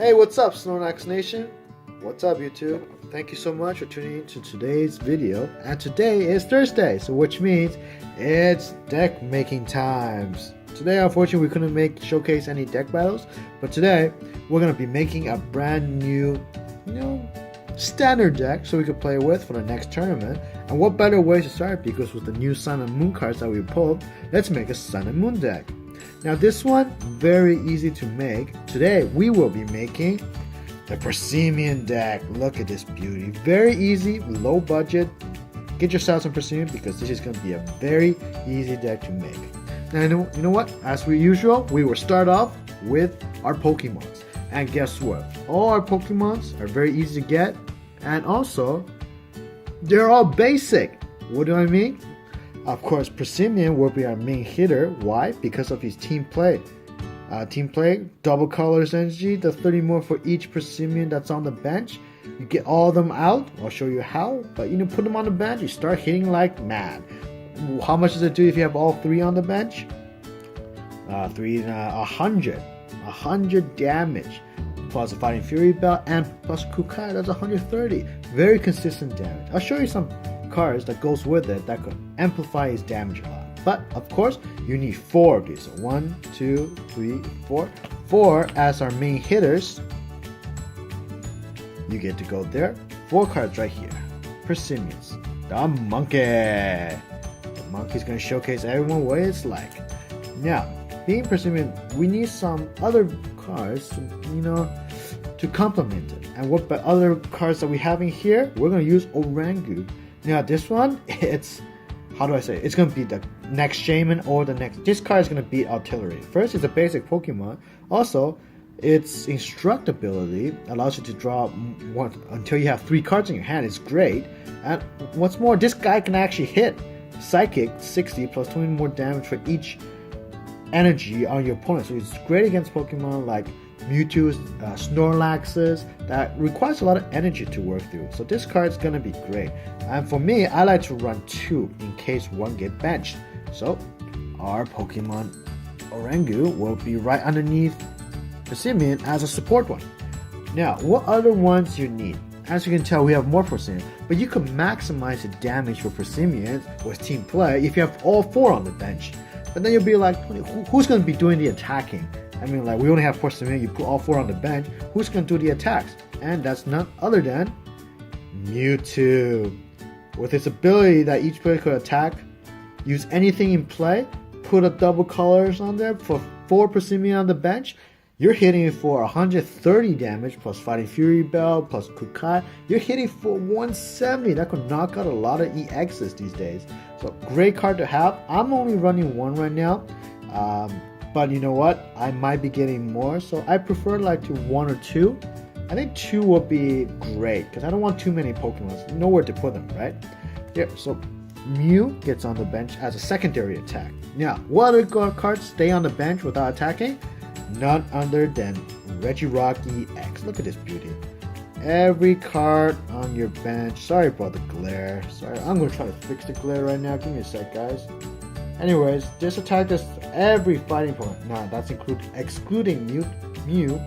Hey, what's up, Snorlax Nation? What's up, YouTube? Thank you so much for tuning in to today's video. And today is Thursday, so which means it's deck making times. Today, unfortunately, we couldn't showcase any deck battles, but today we're gonna be making a brand new, standard deck so we could play with for the next tournament. And what better way to start? Because with the new Sun and Moon cards that we pulled, let's make a Sun and Moon deck. Now this one, very easy to make. Today we will be making the Persimmon deck. Look at this beauty. Very easy, low budget. Get yourself some Persimmon because this is going to be a very easy deck to make. Now you know what? As usual, we will start off with our Pokemons. And guess what? All our Pokemons are very easy to get. And also, they're all basic. What do I mean? Of course, Persimmon will be our main hitter. Why? Because of his team play. Double colors energy, the 30 more for each Persimmon that's on the bench. You get all of them out. I'll show you how. But put them on the bench, you start hitting like mad. How much does it do if you have all three on the bench? 100 damage. Plus a Fighting Fury Belt and plus Kukai, that's 130. Very consistent damage. I'll show you some cards that goes with it that could amplify his damage a lot. But of course, you need 4 of these. So 1, 2, 3, 4. 4 as our main hitters. You get to go there. 4 cards right here. Persimmons. The monkey. The monkey's gonna showcase everyone what it's like. Now, being Persimmon, we need some other cards to complement it. And what other cards that we have in here? We're gonna use Oranguru. Now this one, it's gonna be the next Shaman or the next. This card is gonna beat Artillery. First, it's a basic Pokemon. Also, its Instruct ability allows you to draw one until you have 3 cards in your hand. It's great. And what's more, this guy can actually hit Psychic 60 plus 20 more damage for each energy on your opponent. So it's great against Pokemon like Mewtwo, Snorlaxes that requires a lot of energy to work through. So this card is gonna be great. And for me, I like to run 2 in case one get benched. So our Pokemon Oranguru will be right underneath Persimmon as a support one. Now, what other ones you need? As you can tell, we have more Persimmon, but you can maximize the damage for Persimmon with team play if you have all 4 on the bench. But then you'll be like, who's going to be doing the attacking? I mean, like, we only have Persimmon, you put all 4 on the bench, who's going to do the attacks? And that's none other than Mewtwo. With its ability that each player could attack, use anything in play, put a double colors on there for 4 Persimmon on the bench, you're hitting for 130 damage plus Fighting Fury Bell plus Kukai. You're hitting for 170. That could knock out a lot of EXs these days. So great card to have. I'm only running 1 right now. But you know what? I might be getting more. So I prefer like to 1 or 2. I think 2 will be great because I don't want too many Pokemon. Nowhere to put them, right? Yeah, so Mew gets on the bench as a secondary attack. Now, what other cards stay on the bench without attacking? None other than Regirock EX. Look at this beauty. Every card on your bench. Sorry about the glare. Sorry, I'm going to try to fix the glare right now. Give me a sec, guys. Anyways, this attack does every fighting opponent. Now, that's excluding Mew.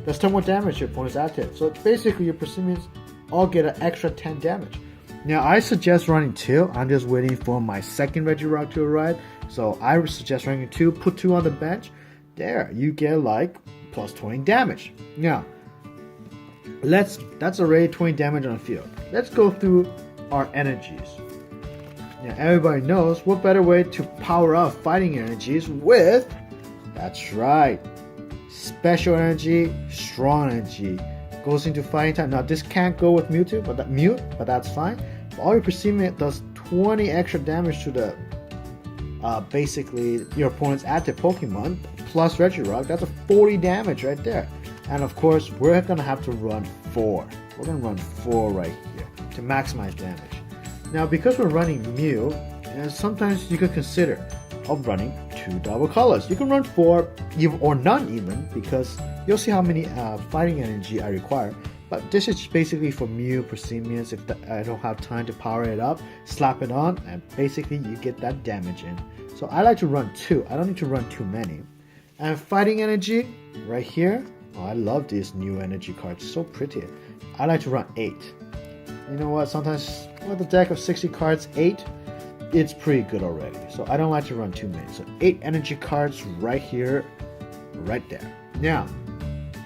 Does 10 more damage to your opponent's active. So basically, your Persimmons all get an extra 10 damage. Now, I suggest running 2. I'm just waiting for my second Regirock to arrive. So I would suggest running 2. Put 2 on the bench. There, you get like plus 20 damage. Now, that's already 20 damage on the field. Let's go through our energies. Now, everybody knows what better way to power up fighting energies with, that's right, special energy, strong energy. Goes into fighting time. Now, this can't go with Mewtwo, but that's fine. All your Persimmon does 20 extra damage to the basically your opponent's active Pokemon plus Regirock. That's a 40 damage right there. And of course, we're gonna have to run 4. We're gonna run 4 right here to maximize damage. Now, because we're running Mew, sometimes you could consider of running 2 double colors. You can run 4 or none even, because you'll see how many fighting energy I require. But this is basically for Mew Persimmons. If I don't have time to power it up, slap it on, and basically you get that damage in. So I like to run 2. I don't need to run too many. And fighting energy right here, Oh, I love these new energy cards, so pretty. I like to run 8. You know what, sometimes with a deck of 60 cards, 8, it's pretty good already. So I don't like to run too many. So 8 energy cards right here, right there. Now,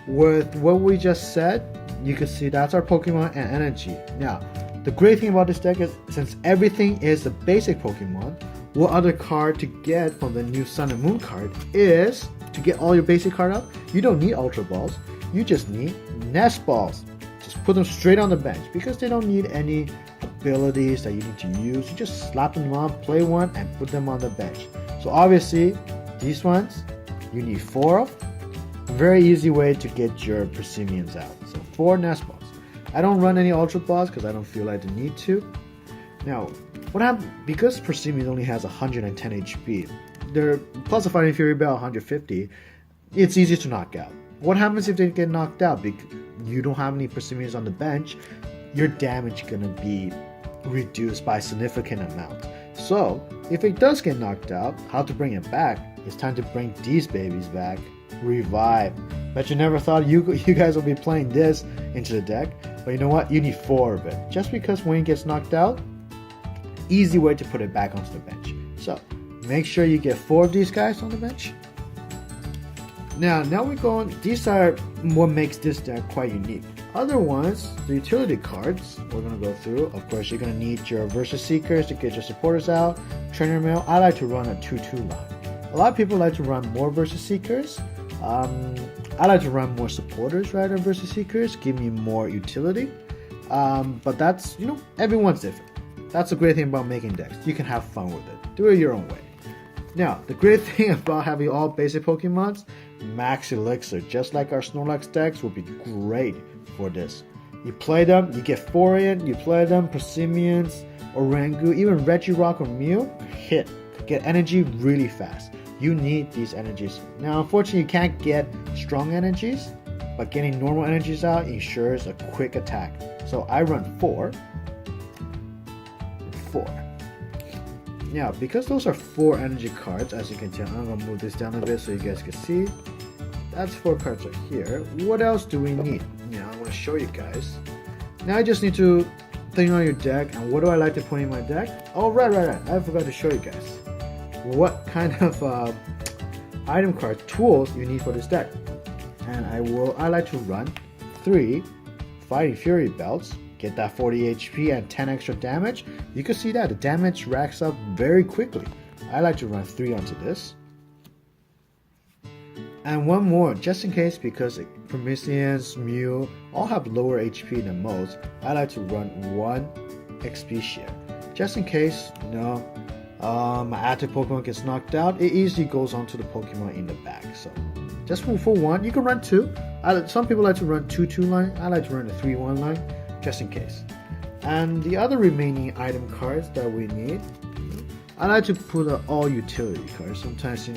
with what we just said, you can see that's our Pokemon and energy. Now, the great thing about this deck is since everything is the basic Pokemon, what other card to get from the new Sun and Moon card is to get all your basic card up, you don't need Ultra Balls, you just need Nest Balls. Just put them straight on the bench because they don't need any abilities that you need to use. You just slap them on, play one, and put them on the bench. So obviously, these ones, you need 4 of. Very easy way to get your Persimmons out. So 4 Nest Balls. I don't run any Ultra Balls because I don't feel like the need to. Now, what happens, because Persimmon only has 110 HP, their plus a Fighting Fury Bell 150, it's easy to knock out. What happens if they get knocked out? Because you don't have any Persimmons on the bench, your damage gonna be reduced by a significant amount. So, if it does get knocked out, how to bring it back? It's time to bring these babies back. Revive. Bet you never thought you guys will be playing this into the deck, but you know what? You need 4 of it. Just because when it gets knocked out, easy way to put it back onto the bench. So make sure you get 4 of these guys on the bench. Now we go on. These are what makes this deck quite unique. Other ones, the utility cards, we're gonna go through. Of course, you're gonna need your Versus Seekers to get your supporters out. Trainer Mail. I like to run a 2-2 line. A lot of people like to run more Versus Seekers. I like to run more supporters rather than Versus Seekers. Give me more utility. But that's, everyone's different. That's the great thing about making decks. You can have fun with it. Do it your own way. Now, the great thing about having all basic Pokemons, Max Elixir, just like our Snorlax decks, will be great for this. You play them, you get 4 in, you play them, Persimmons, Orangu, even Regirock or Mew, hit. Get energy really fast. You need these energies. Now, unfortunately, you can't get strong energies, but getting normal energies out ensures a quick attack. So I run 4. Now, because those are 4 energy cards, as you can tell, I'm going to move this down a bit so you guys can see. That's 4 cards right here. What else do we need? Now, I want to show you guys. Now, I just need to think on your deck, and what do I like to put in my deck? Oh, right. I forgot to show you guys what kind of item card tools you need for this deck. And I like to run 3 Fighting Fury Belts, get that 40 HP and 10 extra damage. You can see that the damage racks up very quickly. I like to run 3 onto this. And 1 more, just in case, because Prometheus, Mew all have lower HP than most. I like to run 1 Expedia. Just in case, my active Pokemon gets knocked out, it easily goes onto the Pokemon in the back. So just for 1, you can run 2. Some people like to run 2-2 line. I like to run a 3-1 line, just in case. And the other remaining item cards that we need, I like to put all utility cards. Sometimes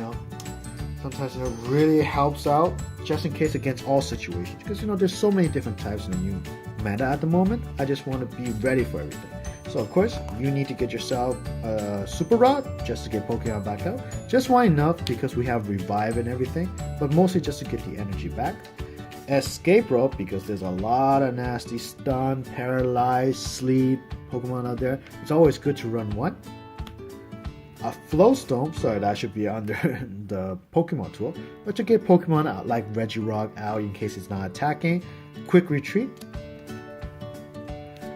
it really helps out, just in case against all situations. Because there's so many different types in the new meta at the moment. I just want to be ready for everything. So of course, you need to get yourself a Super Rod just to get Pokemon back out. Just one enough because we have Revive and everything, but mostly just to get the energy back. Escape Rope because there's a lot of nasty stun, paralyzed, sleep Pokemon out there. It's always good to run 1. A Flowstone, sorry, that should be under the Pokemon tool, but to get Pokemon out like Regirock out in case it's not attacking. Quick Retreat.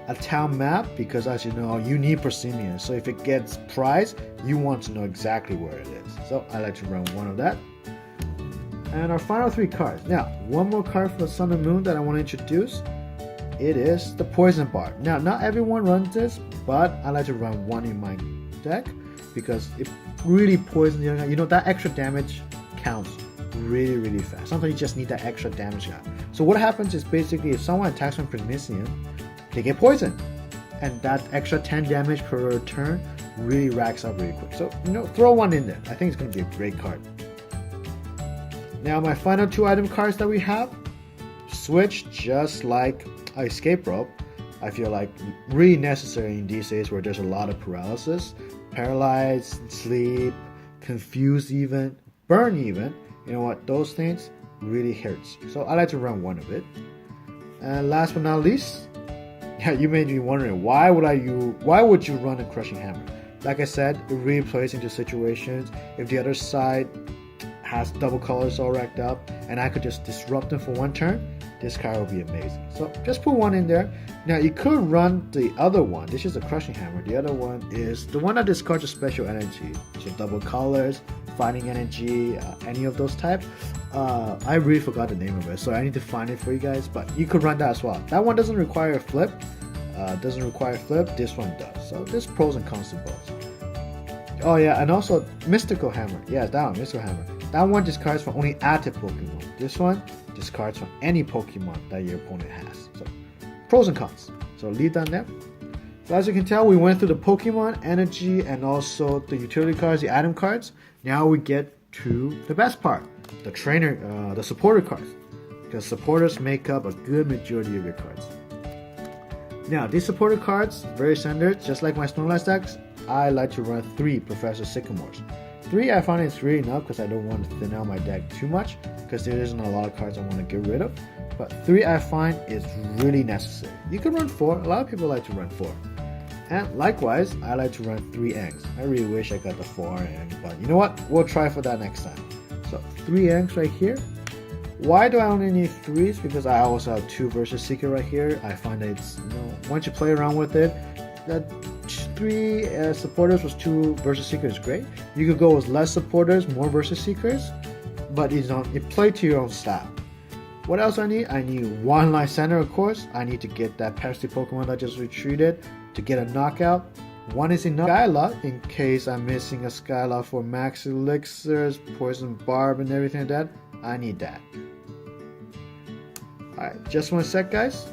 A town map because, as you know, you need Persimmon, so if it gets prized, you want to know exactly where it is. So I like to run 1 of that. And our final 3 cards. Now, 1 more card for the Sun and Moon that I want to introduce. It is the Poison Bar. Now, not everyone runs this, but I like to run 1 in my deck because it really poisons that extra damage counts really, really fast. Sometimes you just need that extra damage out. So what happens is basically if someone attacks from Persimmon, they get poisoned, and that extra 10 damage per turn really racks up really quick. So throw 1 in there. I think it's going to be a great card. Now my final 2 item cards that we have, switch just like Escape Rope. I feel like really necessary in these days where there's a lot of paralysis, paralyzed, sleep, confused even, burn even. You know what? Those things really hurts. So I like to run one of it. And last but not least, yeah, you may be wondering why would you run a crushing hammer? Like I said, it really plays into situations. If the other side has double colors all racked up and I could just disrupt them for one turn, this card will be amazing. So just put one in there. Now you could run the other one. This is a crushing hammer. The other one is the one that discards a special energy. So double colors, fighting energy, any of those types. I really forgot the name of it, so I need to find it for you guys. But you could run that as well. That one doesn't require a flip. This one does. So there's pros and cons to both. Oh yeah, and also Mystical Hammer. Yeah, that one, Mystical Hammer. That one discards from only active Pokemon. This one discards from any Pokemon that your opponent has. So pros and cons. So leave that there. So as you can tell, we went through the Pokemon, energy, and also the utility cards, the item cards. Now we get to the best part, the trainer, the supporter cards, because supporters make up a good majority of your cards. Now these supporter cards, very standard, just like my Snorlax decks. I like to run 3 Professor Sycamores. 3 I find it's really enough because I don't want to thin out my deck too much because there isn't a lot of cards I want to get rid of. But 3 I find is really necessary. You can run 4. A lot of people like to run 4. And likewise, I like to run 3 Angs. I really wish I got the 4 Ang, but you know what? We'll try for that next time. So 3 Angs right here. Why do I only need 3s? Because I also have 2 Versus Seeker right here. I find that it's, once you play around with it, that 3 supporters with 2 Versus Seekers is great. You could go with less supporters, more Versus Seekers, but it play to your own style. What else I need? I need 1 Lysandre, of course. I need to get that pesky Pokemon that just retreated to get a knockout. 1 is enough. Skyla, in case I'm missing a Skyla for Max Elixirs, Poison Barb, and everything like that. I need that. Alright, just 1 sec, guys.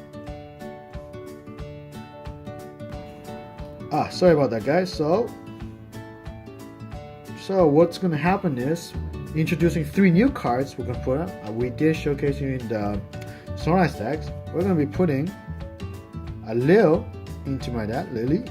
Sorry about that, guys. So what's gonna happen is introducing 3 new cards we're gonna put up. We did showcase you in the Snorlax decks. We're gonna be putting a Lil into my deck, Lily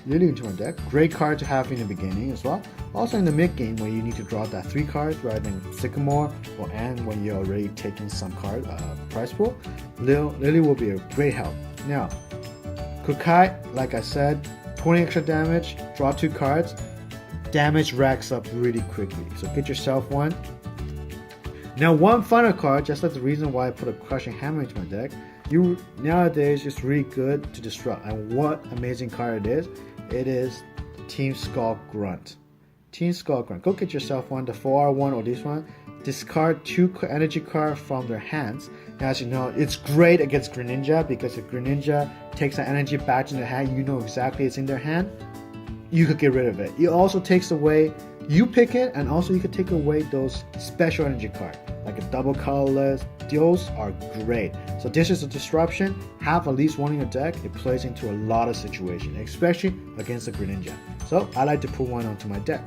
into my deck. Great card to have in the beginning as well. Also in the mid game where you need to draw that 3 cards rather than Sycamore or Anne when you're already taking some card prize pool. Lily will be a great help. Now, Kukai, like I said, 20 extra damage, draw 2 cards. Damage racks up really quickly, so get yourself one. Now 1 final card, just like the reason why I put a Crushing Hammer into my deck. Nowadays it's really good to disrupt, and what amazing card it is. It is Team Skull Grunt. Team Skull Grunt. Go get yourself one, the 4R1 or this one. Discard 2 energy cards from their hands. Now, as you know, it's great against Greninja because if Greninja takes an energy back in their hand, you know exactly it's in their hand. You could get rid of it. It also takes away, you pick it, and also you could take away those special energy cards like a double colorless. Those are great. So this is a disruption. Have at least one in your deck. It plays into a lot of situations, especially against the Greninja. So I like to put one onto my deck.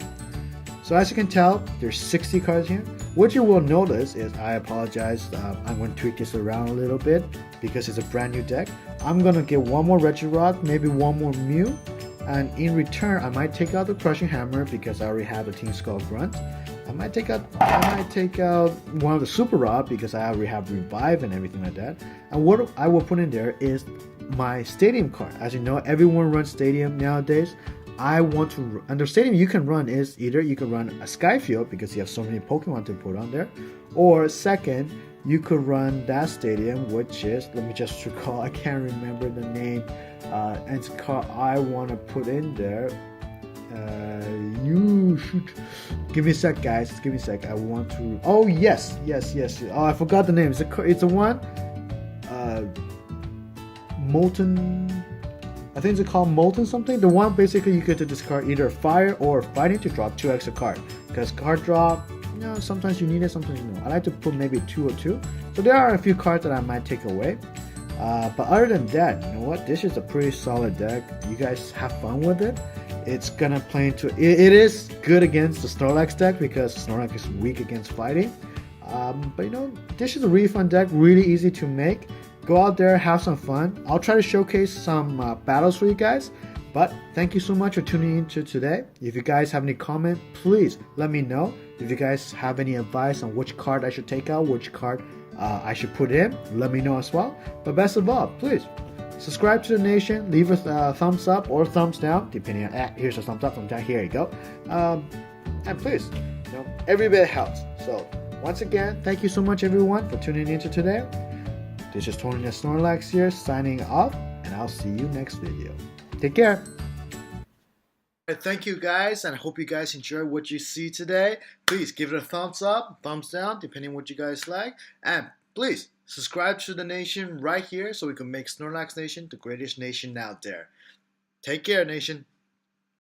So as you can tell, there's 60 cards here. What you will notice is, I apologize, I'm going to tweak this around a little bit because it's a brand new deck. I'm going to get 1 more Regirock, maybe 1 more Mew, and in return I might take out the Crushing Hammer because I already have the Team Skull Grunt. I might take out one of the Super Rod because I already have Revive and everything like that. And what I will put in there is my Stadium card. As you know, everyone runs Stadium nowadays. I want to, under Stadium you can run is either you can run a Skyfield because you have so many Pokemon to put on there, or second, you could run that Stadium, which is, let me just recall, I can't remember the name, and it's called, I want to put in there, give me a sec, guys, give me a sec, I want to, oh yes, oh I forgot the name, it's a one, Molten, I think it's called Molten something. The one basically you get to discard either Fire or Fighting to drop 2 extra cards. Because card drop, sometimes you need it, sometimes you don't. I like to put maybe 2 or 2. So there are a few cards that I might take away. But other than that, you know what? This is a pretty solid deck. You guys have fun with it. It's gonna play into it is good against the Snorlax deck because Snorlax is weak against fighting. But you know, this is a really fun deck, really easy to make. Go out there, have some fun. I'll try to showcase some battles for you guys. But thank you so much for tuning in to today. If you guys have any comment, please let me know. If you guys have any advice on which card I should take out, which card I should put in, let me know as well. But best of all, please subscribe to the nation, leave a thumbs up or thumbs down, depending on, here's a thumbs up, thumbs down, here you go. And please, every bit helps. So once again, thank you so much everyone for tuning in to today. This is Tony the Snorlax here, signing off, and I'll see you next video. Take care. Thank you guys, and I hope you guys enjoy what you see today. Please give it a thumbs up, thumbs down, depending on what you guys like. And please subscribe to the nation right here so we can make Snorlax Nation the greatest nation out there. Take care, nation.